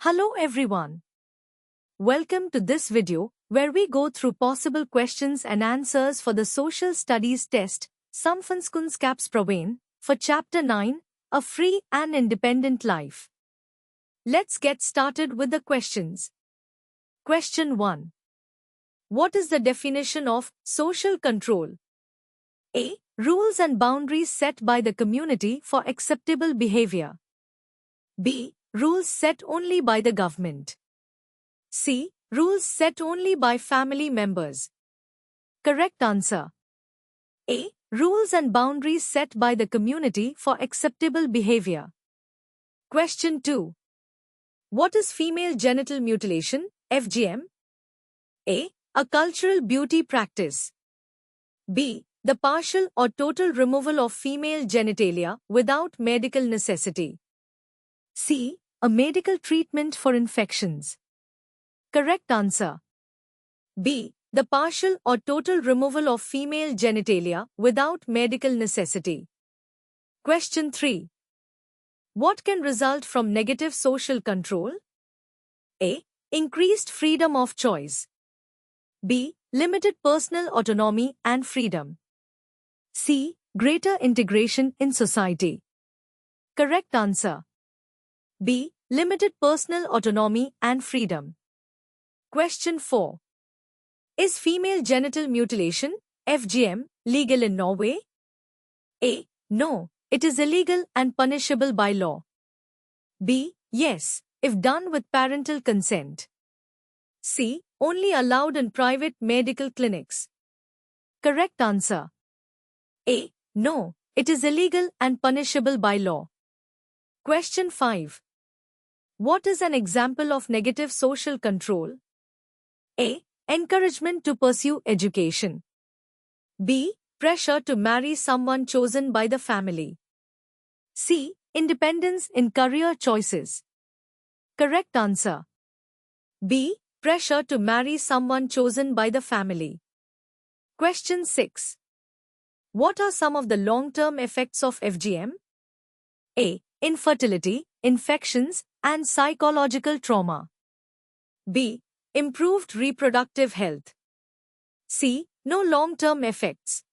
Hello everyone. Welcome to this video where we go through possible questions and answers for the Social Studies test, Samfundskunskapsprøven, for Chapter 9, A Free and Independent Life. Let's get started with the questions. Question 1. What is the definition of social control? A. Rules and boundaries set by the community for acceptable behavior. B. Rules set only by the government. C. Rules set only by family members. Correct answer. A. Rules and boundaries set by the community for acceptable behavior. Question 2. What is female genital mutilation, FGM? A. A cultural beauty practice. B. The partial or total removal of female genitalia without medical necessity. C. A medical treatment for infections. Correct answer. B. The partial or total removal of female genitalia without medical necessity. Question 3. What can result from negative social control? A. Increased freedom of choice. B. Limited personal autonomy and freedom. C. Greater integration in society. Correct answer. B. Limited personal autonomy and freedom. Question 4. Is female genital mutilation, FGM, legal in Norway? A. No, it is illegal and punishable by law. B. Yes, if done with parental consent. C. Only allowed in private medical clinics. Correct answer. A. No, it is illegal and punishable by law. Question 5. What is an example of negative social control? A. Encouragement to pursue education. B. Pressure to marry someone chosen by the family. C. Independence in career choices. Correct answer. B. Pressure to marry someone chosen by the family. Question 6. What are some of the long-term effects of FGM? A. Infertility, infections, and psychological trauma. B. Improved reproductive health. C. No long-term effects.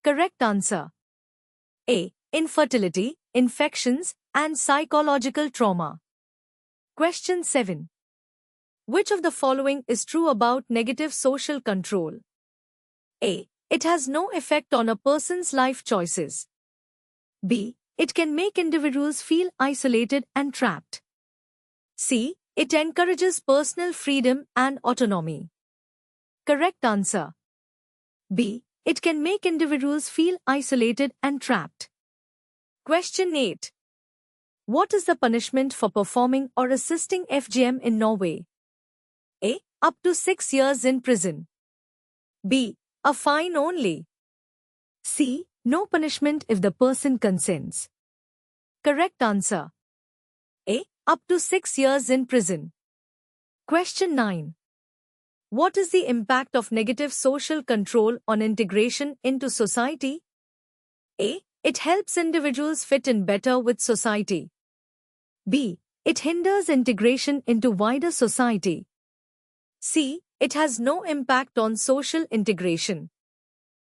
Correct answer. A. Infertility, infections, and psychological trauma. Question 7. Which of the following is true about negative social control? A. It has no effect on a person's life choices. B. It can make individuals feel isolated and trapped. C. It encourages personal freedom and autonomy. Correct answer. B. It can make individuals feel isolated and trapped. Question 8. What is the punishment for performing or assisting FGM in Norway? A. Up to 6 years in prison. B. A fine only. C. No punishment if the person consents. Correct answer. A. Up to 6 years in prison. Question 9. What is the impact of negative social control on integration into society? A. It helps individuals fit in better with society. B. It hinders integration into wider society. C. It has no impact on social integration.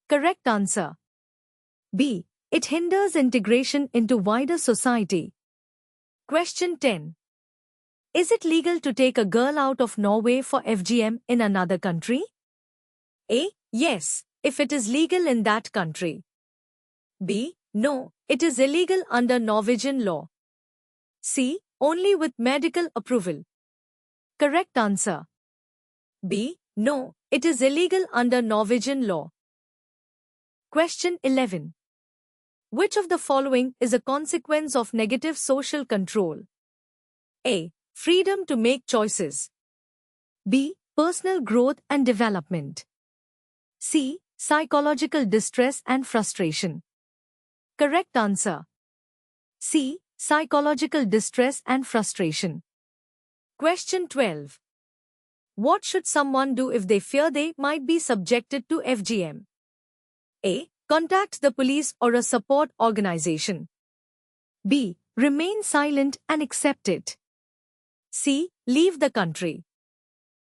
Correct answer. B. It hinders integration into wider society. Question 10. Is it legal to take a girl out of Norway for FGM in another country? A. Yes, if it is legal in that country. B. No, it is illegal under Norwegian law. C. Only with medical approval. Correct answer. B. No, it is illegal under Norwegian law. Question 11. Which of the following is a consequence of negative social control? A. Freedom to make choices. B. Personal growth and development. C. Psychological distress and frustration. Correct answer. C. Psychological distress and frustration. Question 12. What should someone do if they fear they might be subjected to FGM? A. Contact the police or a support organization. B. Remain silent and accept it. C. Leave the country.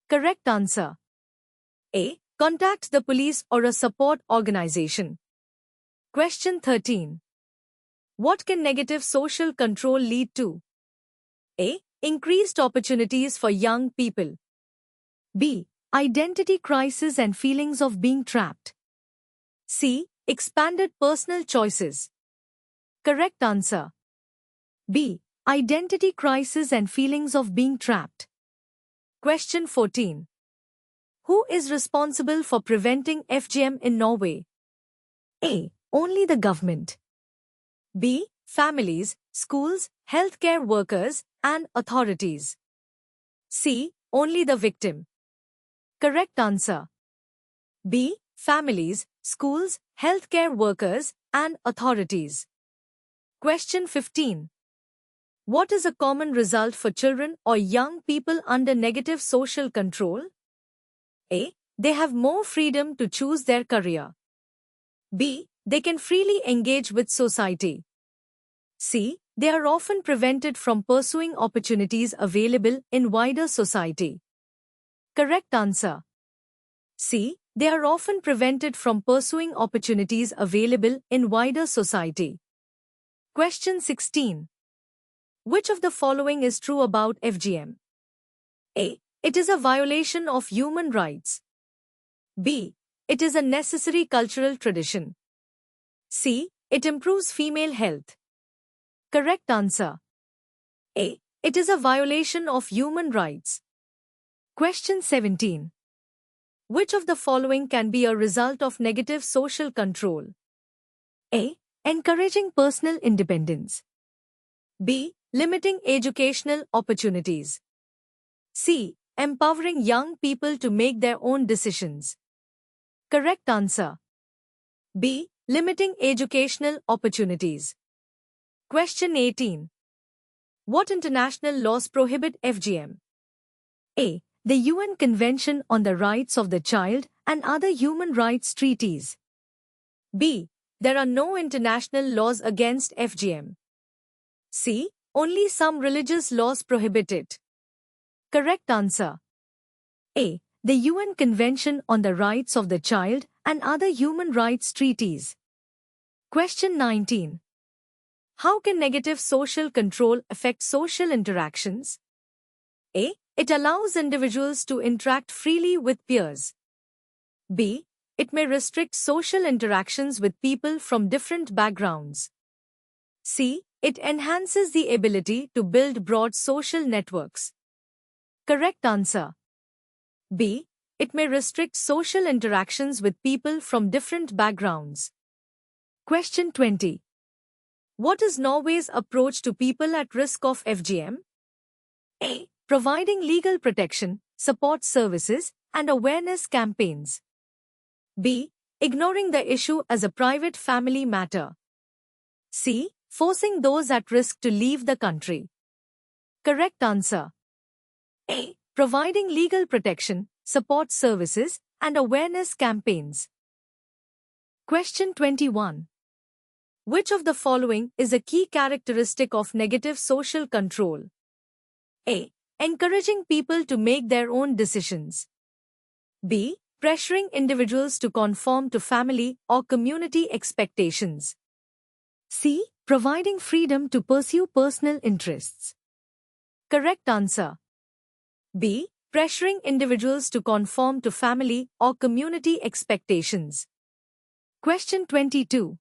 Correct answer. A. Contact the police or a support organization. Question 13. What can negative social control lead to? A. Increased opportunities for young people. B. Identity crisis and feelings of being trapped. C. Expanded personal choices. Correct answer. B. Identity crisis and feelings of being trapped. Question 14. Who is responsible for preventing FGM in Norway? A. Only the government. B. Families, schools, healthcare workers, and authorities. C. Only the victim. Correct answer. B. Families, schools, healthcare workers, and authorities. Question 15. What is a common result for children or young people under negative social control? A. They have more freedom to choose their career. B. They can freely engage with society. C. They are often prevented from pursuing opportunities available in wider society. Correct answer. C. They are often prevented from pursuing opportunities available in wider society. Question 16. Which of the following is true about FGM? A. It is a violation of human rights. B. It is a necessary cultural tradition. C. It improves female health. Correct answer. A. It is a violation of human rights. Question 17. Which of the following can be a result of negative social control? A. Encouraging personal independence. B. Limiting educational opportunities. C. Empowering young people to make their own decisions. Correct answer. B. Limiting educational opportunities. Question 18. What international laws prohibit FGM? A. The UN Convention on the Rights of the Child and other human rights treaties. B. There are no international laws against FGM. C. Only some religious laws prohibit it. Correct answer. A. The UN Convention on the Rights of the Child and other human rights treaties. Question 19. How can negative social control affect social interactions? A. It allows individuals to interact freely with peers. B. It may restrict social interactions with people from different backgrounds. C. It enhances the ability to build broad social networks. Correct answer. B. It may restrict social interactions with people from different backgrounds. Question 20. What is Norway's approach to people at risk of FGM? A. Providing legal protection, support services, and awareness campaigns. B. Ignoring the issue as a private family matter. C. Forcing those at risk to leave the country. Correct answer. A. Providing legal protection, support services, and awareness campaigns. Question 21. Which of the following is a key characteristic of negative social control? A. Encouraging people to make their own decisions. B. Pressuring individuals to conform to family or community expectations. C. Providing freedom to pursue personal interests. Correct answer. B. Pressuring individuals to conform to family or community expectations. Question 22.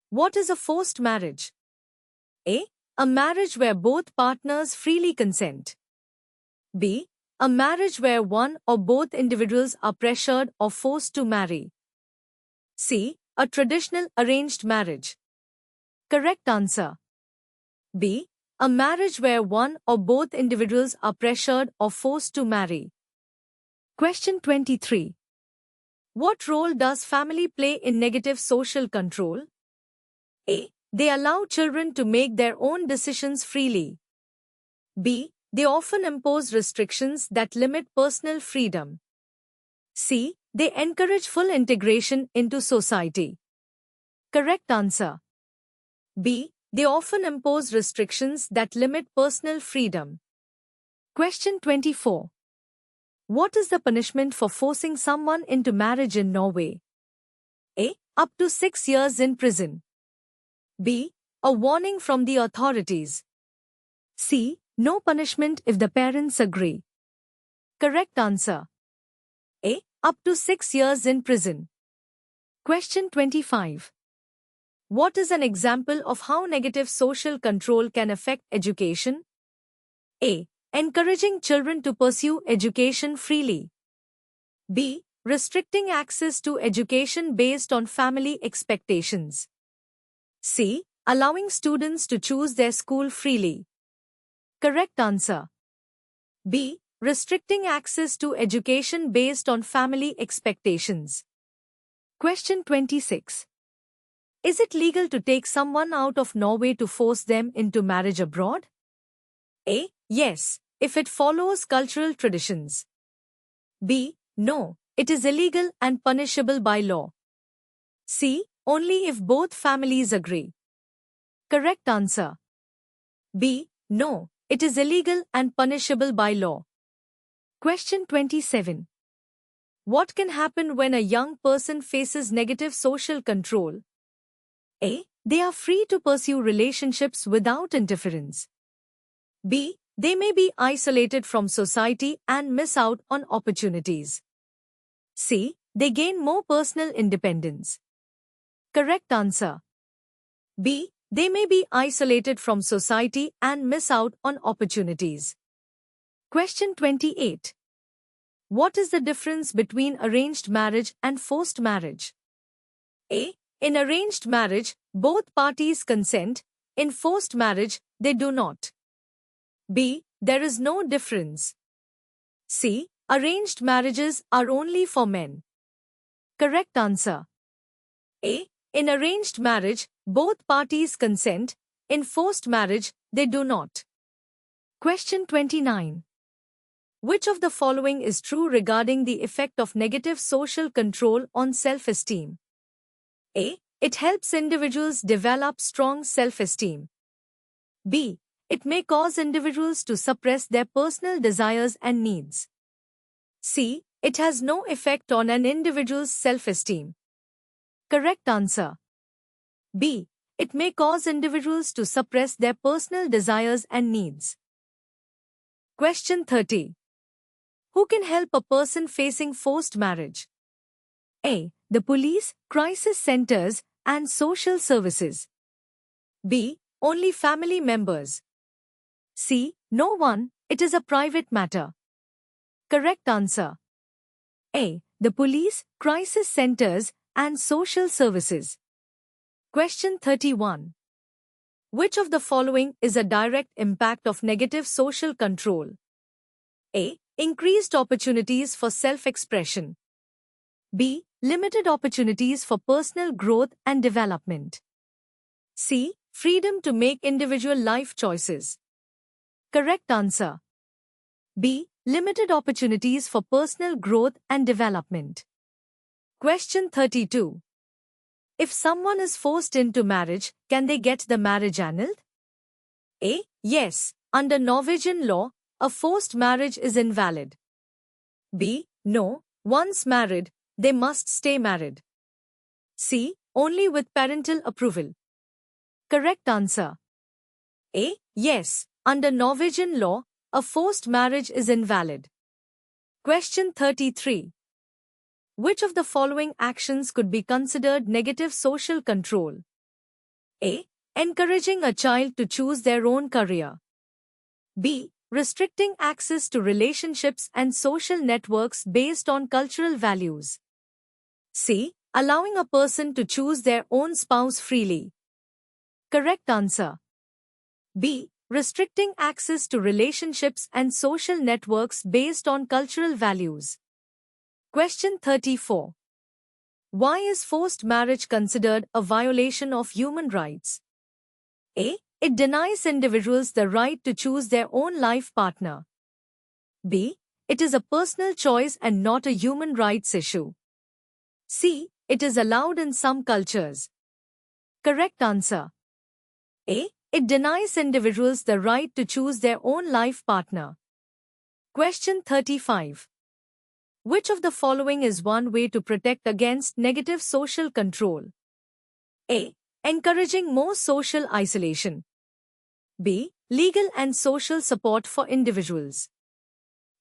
What is a forced marriage? A. A marriage where both partners freely consent. B. A marriage where one or both individuals are pressured or forced to marry. C. A traditional arranged marriage. Correct answer. B. A marriage where one or both individuals are pressured or forced to marry. Question 23. What role does family play in negative social control? A. They allow children to make their own decisions freely. B. They often impose restrictions that limit personal freedom. C. They encourage full integration into society. Correct answer. B. They often impose restrictions that limit personal freedom. Question 24. What is the punishment for forcing someone into marriage in Norway? A. Up to 6 years in prison. B. A warning from the authorities. C. No punishment if the parents agree. Correct answer. A. Up to 6 years in prison. Question 25. What is an example of how negative social control can affect education? A. Encouraging children to pursue education freely. B. Restricting access to education based on family expectations. C. Allowing students to choose their school freely. Correct answer. B. Restricting access to education based on family expectations. Question 26. Is it legal to take someone out of Norway to force them into marriage abroad? A. Yes, if it follows cultural traditions. B. No, it is illegal and punishable by law. C. Only if both families agree. Correct answer. B. No, it is illegal and punishable by law. Question 27. What can happen when a young person faces negative social control? A. They are free to pursue relationships without interference. B. They may be isolated from society and miss out on opportunities. C. They gain more personal independence. Correct answer. B. They may be isolated from society and miss out on opportunities. Question 28. What is the difference between arranged marriage and forced marriage? A. In arranged marriage, both parties consent. In forced marriage, they do not. B. There is no difference. C. Arranged marriages are only for men. Correct answer. A. In arranged marriage, both parties consent. In forced marriage, they do not. Question 29. Which of the following is true regarding the effect of negative social control on self-esteem? A. It helps individuals develop strong self-esteem. B. It may cause individuals to suppress their personal desires and needs. C. It has no effect on an individual's self-esteem. Correct answer. B. It may cause individuals to suppress their personal desires and needs. Question 30. Who can help a person facing forced marriage? A. The police, crisis centers, and social services. B. Only family members. C. No one, it is a private matter. Correct answer. A. The police, crisis centers, and social services. Question 31. Which of the following is a direct impact of negative social control? A. Increased opportunities for self-expression. B. Limited opportunities for personal growth and development. C. Freedom to make individual life choices. Correct answer. B. Limited opportunities for personal growth and development. Question 32. If someone is forced into marriage, can they get the marriage annulled? A. Yes. Under Norwegian law, a forced marriage is invalid. B. No. Once married, they must stay married. C. Only with parental approval. Correct answer. A. Yes. Under Norwegian law, a forced marriage is invalid. Question 33. Which of the following actions could be considered negative social control? A. Encouraging a child to choose their own career. B. Restricting access to relationships and social networks based on cultural values. C. Allowing a person to choose their own spouse freely. Correct answer. B. Restricting access to relationships and social networks based on cultural values. Question 34. Why is forced marriage considered a violation of human rights? A. It denies individuals the right to choose their own life partner. B. It is a personal choice and not a human rights issue. C. It is allowed in some cultures. Correct answer. A. It denies individuals the right to choose their own life partner. Question 35. Which of the following is one way to protect against negative social control? A. Encouraging more social isolation. B. Legal and social support for individuals.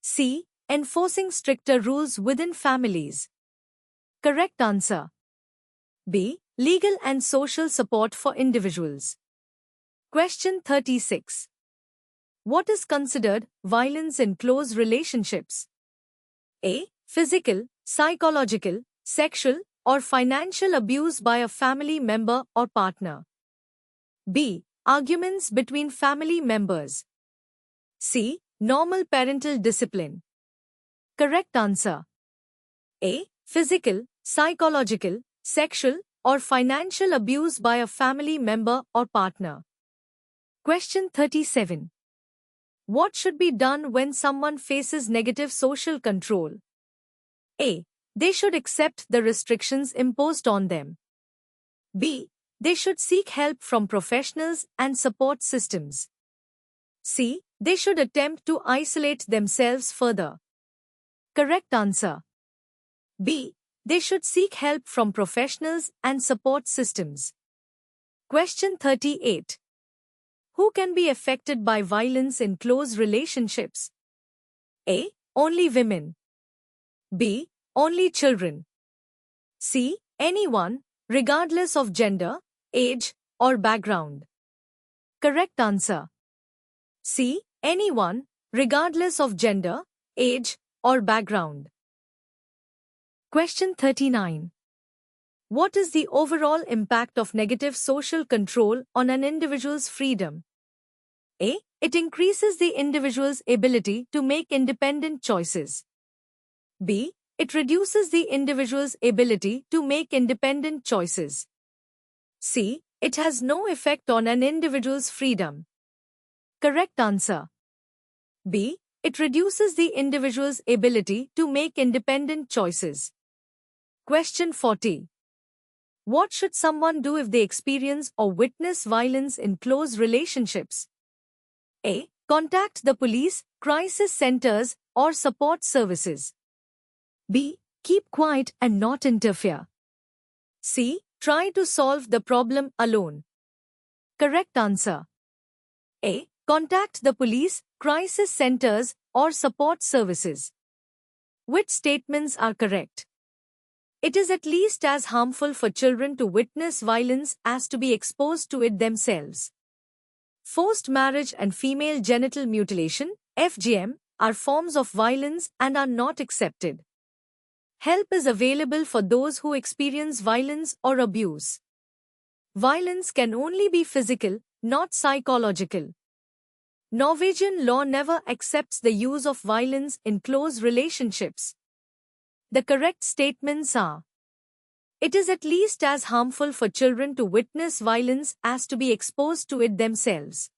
C. Enforcing stricter rules within families. Correct answer. B. Legal and social support for individuals. Question 36. What is considered violence in close relationships? A. Physical, psychological, sexual, or financial abuse by a family member or partner. B. Arguments between family members. C. Normal parental discipline. Correct answer. A. Physical, psychological, sexual, or financial abuse by a family member or partner. Question 37. What should be done when someone faces negative social control? A. They should accept the restrictions imposed on them. B. They should seek help from professionals and support systems. C. They should attempt to isolate themselves further. Correct answer. B. They should seek help from professionals and support systems. Question 38. Who can be affected by violence in close relationships? A. Only women. B. Only children. C. Anyone, regardless of gender, age, or background. Correct answer. C. Anyone, regardless of gender, age, or background. Question 39. What is the overall impact of negative social control on an individual's freedom? A. It increases the individual's ability to make independent choices. B. It reduces the individual's ability to make independent choices. C. It has no effect on an individual's freedom. Correct answer. B. It reduces the individual's ability to make independent choices. Question 40. What should someone do if they experience or witness violence in close relationships? A. Contact the police, crisis centers, or support services. B. Keep quiet and not interfere. C. Try to solve the problem alone. Correct answer. A. Contact the police, crisis centers, or support services. Which statements are correct? It is at least as harmful for children to witness violence as to be exposed to it themselves. Forced marriage and female genital mutilation, FGM, are forms of violence and are not accepted. Help is available for those who experience violence or abuse. Violence can only be physical, not psychological. Norwegian law never accepts the use of violence in close relationships. The correct statements are: it is at least as harmful for children to witness violence as to be exposed to it themselves.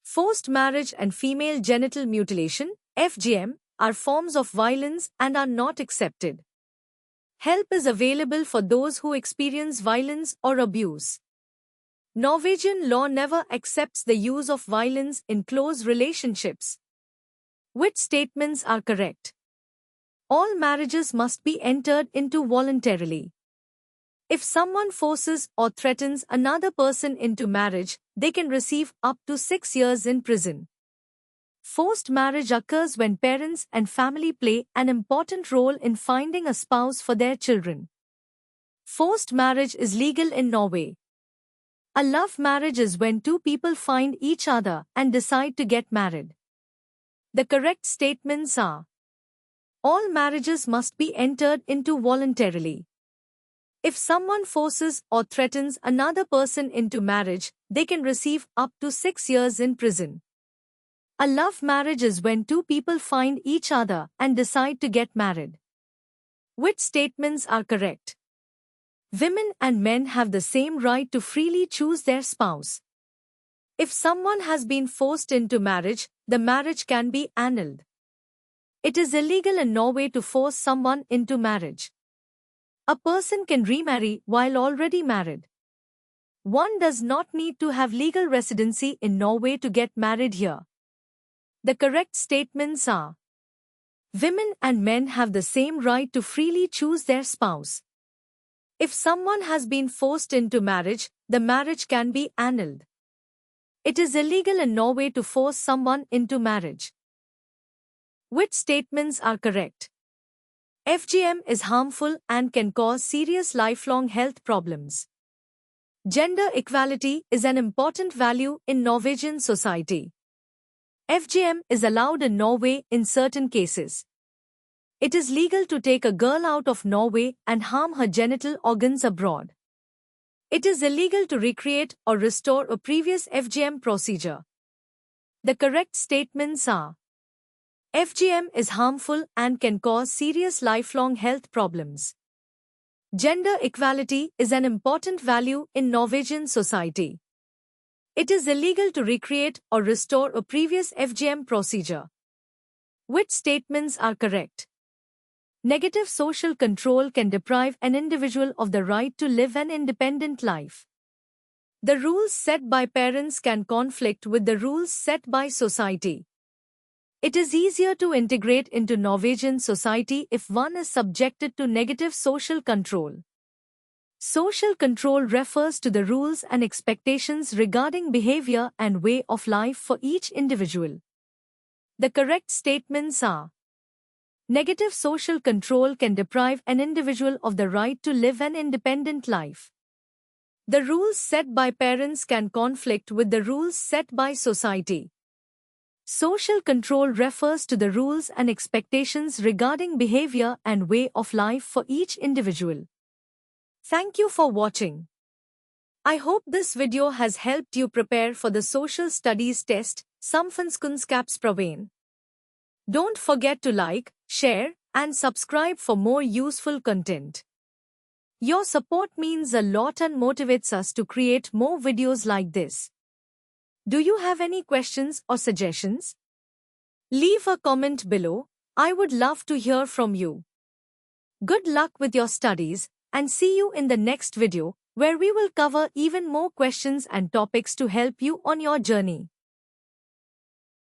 Forced marriage and female genital mutilation, FGM, are forms of violence and are not accepted. Help is available for those who experience violence or abuse. Norwegian law never accepts the use of violence in close relationships. Which statements are correct? All marriages must be entered into voluntarily. If someone forces or threatens another person into marriage, they can receive up to 6 years in prison. Forced marriage occurs when parents and family play an important role in finding a spouse for their children. Forced marriage is legal in Norway. A love marriage is when two people find each other and decide to get married. The correct statements are: all marriages must be entered into voluntarily. If someone forces or threatens another person into marriage, they can receive up to 6 years in prison. A love marriage is when two people find each other and decide to get married. Which statements are correct? Women and men have the same right to freely choose their spouse. If someone has been forced into marriage, the marriage can be annulled. It is illegal in Norway to force someone into marriage. A person can remarry while already married. One does not need to have legal residency in Norway to get married here. The correct statements are: Women and men have the same right to freely choose their spouse. If someone has been forced into marriage, the marriage can be annulled. It is illegal in Norway to force someone into marriage. Which statements are correct? FGM is harmful and can cause serious lifelong health problems. Gender equality is an important value in Norwegian society. FGM is allowed in Norway in certain cases. It is legal to take a girl out of Norway and harm her genital organs abroad. It is illegal to recreate or restore a previous FGM procedure. The correct statements are: FGM is harmful and can cause serious lifelong health problems. Gender equality is an important value in Norwegian society. It is illegal to recreate or restore a previous FGM procedure. Which statements are correct? Negative social control can deprive an individual of the right to live an independent life. The rules set by parents can conflict with the rules set by society. It is easier to integrate into Norwegian society if one is subjected to negative social control. Social control refers to the rules and expectations regarding behavior and way of life for each individual. The correct statements are: negative social control can deprive an individual of the right to live an independent life. The rules set by parents can conflict with the rules set by society. Social control refers to the rules and expectations regarding behavior and way of life for each individual. Thank you for watching. I hope this video has helped you prepare for the social studies test, Samfunnskunnskapsprøven. Don't forget to like, share, and subscribe for more useful content. Your support means a lot and motivates us to create more videos like this. Do you have any questions or suggestions? Leave a comment below. I would love to hear from you. Good luck with your studies, and see you in the next video, where we will cover even more questions and topics to help you on your journey.